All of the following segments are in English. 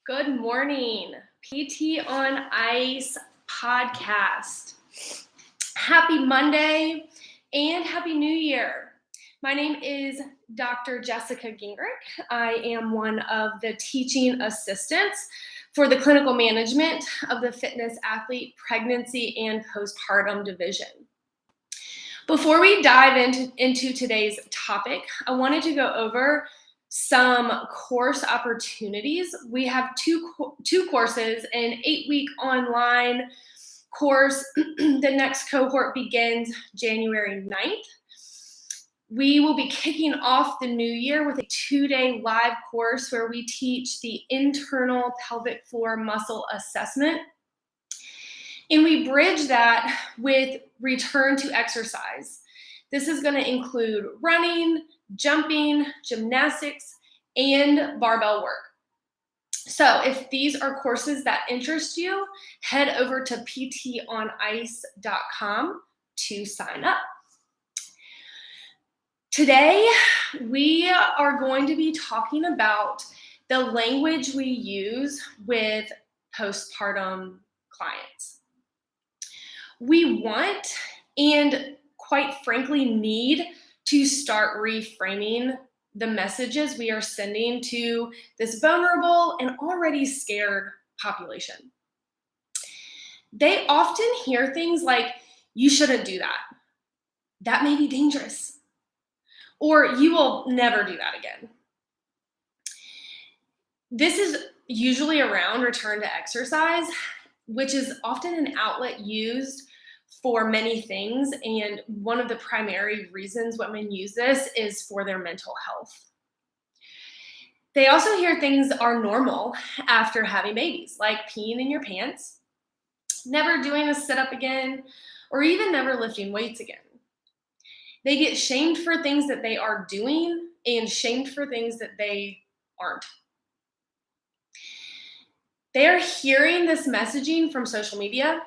Good morning, PT on Ice podcast. Happy Monday and Happy New Year. My name is Dr. Jessica Gingrich. I am one of the teaching assistants for the clinical management of the fitness athlete pregnancy and postpartum division. Before we dive into today's topic, I wanted to go over some course opportunities. We have two courses, an 8-week online course. The next cohort begins January 9th. We will be kicking off the new year with a 2-day live course where we teach the internal pelvic floor muscle assessment. And we bridge that with return to exercise. This is going to include running, jumping, gymnastics, and barbell work. So if these are courses that interest you, head over to ptonice.com to sign up. Today, we are going to be talking about the language we use with postpartum clients. We want, and quite frankly need, to start reframing the messages we are sending to this vulnerable and already scared population. They often hear things like, "You shouldn't do that. That may be dangerous." Or, "You will never do that again." This is usually around return to exercise, which is often an outlet used for many things, and one of the primary reasons women use this is for their mental health. They also hear things are normal after having babies, like peeing in your pants, never doing a sit-up again, or even never lifting weights again. They get shamed for things that they are doing and shamed for things that they aren't. They are hearing this messaging from social media,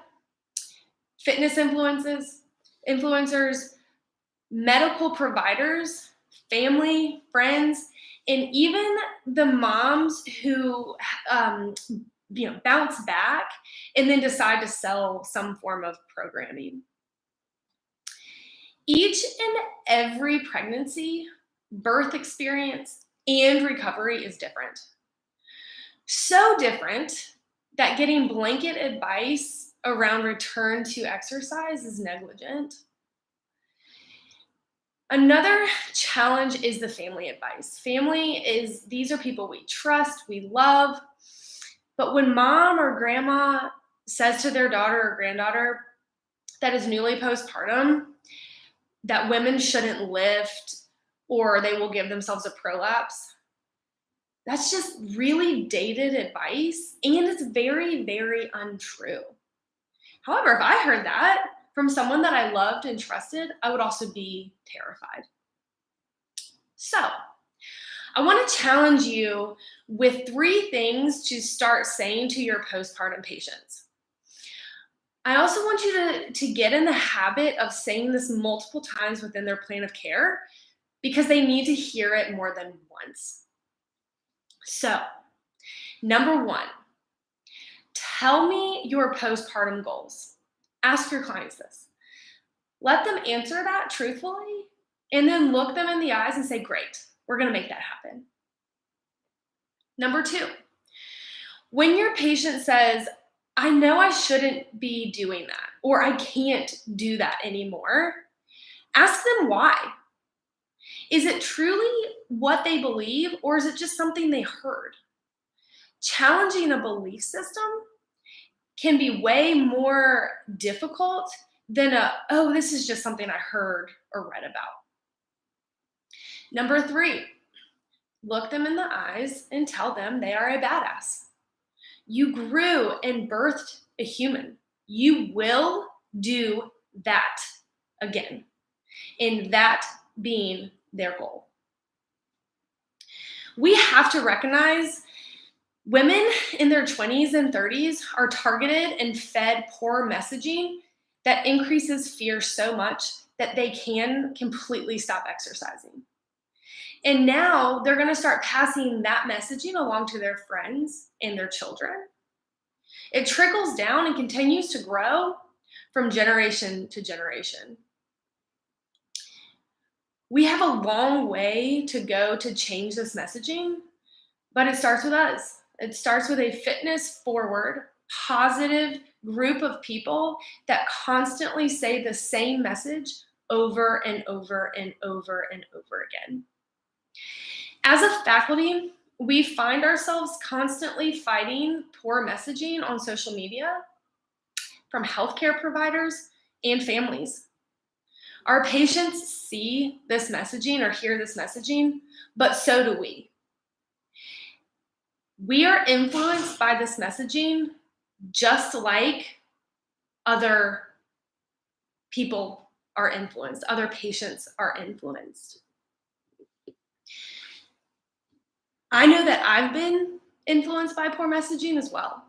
fitness influencers, medical providers, family, friends, and even the moms who bounce back and then decide to sell some form of programming. Each and every pregnancy, birth experience, and recovery is different. So different that getting blanket advice around return to exercise is negligent. Another challenge is the family advice. These are people we trust, we love, but when mom or grandma says to their daughter or granddaughter that is newly postpartum that women shouldn't lift or they will give themselves a prolapse, that's just really dated advice, and it's very, very untrue. However, if I heard that from someone that I loved and trusted, I would also be terrified. So, I want to challenge you with 3 things to start saying to your postpartum patients. I also want you to get in the habit of saying this multiple times within their plan of care because they need to hear it more than once. So, number 1. Tell me your postpartum goals. Ask your clients this. Let them answer that truthfully, and then look them in the eyes and say, "Great, we're going to make that happen." Number 2, when your patient says, "I know I shouldn't be doing that," or "I can't do that anymore," ask them why. Is it truly what they believe, or is it just something they heard? Challenging a belief system can be way more difficult than "oh, this is just something I heard or read about." Number 3, look them in the eyes and tell them they are a badass. You grew and birthed a human. You will do that again, and that being their goal. We have to recognize women in their 20s and 30s are targeted and fed poor messaging that increases fear so much that they can completely stop exercising. And now they're going to start passing that messaging along to their friends and their children. It trickles down and continues to grow from generation to generation. We have a long way to go to change this messaging, but it starts with us. It starts with a fitness forward, positive group of people that constantly say the same message over and over and over and over again. As a faculty, we find ourselves constantly fighting poor messaging on social media from healthcare providers and families. Our patients see this messaging or hear this messaging, but so do we. We are influenced by this messaging just like other people are influenced, other patients are influenced. I know that I've been influenced by poor messaging as well.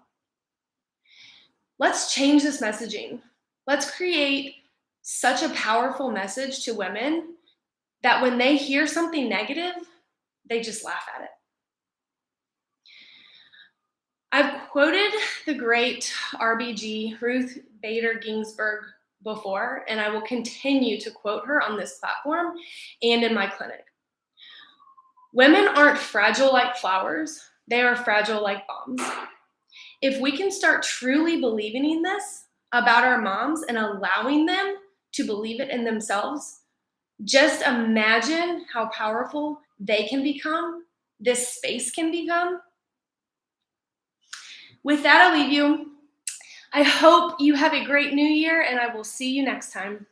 Let's change this messaging. Let's create such a powerful message to women that when they hear something negative, they just laugh at it. I've quoted the great RBG, Ruth Bader Ginsburg, before, and I will continue to quote her on this platform and in my clinic. Women aren't fragile like flowers, they are fragile like bombs. If we can start truly believing in this about our moms and allowing them to believe it in themselves, just imagine how powerful they can become, this space can become. With that, I'll leave you. I hope you have a great new year, and I will see you next time.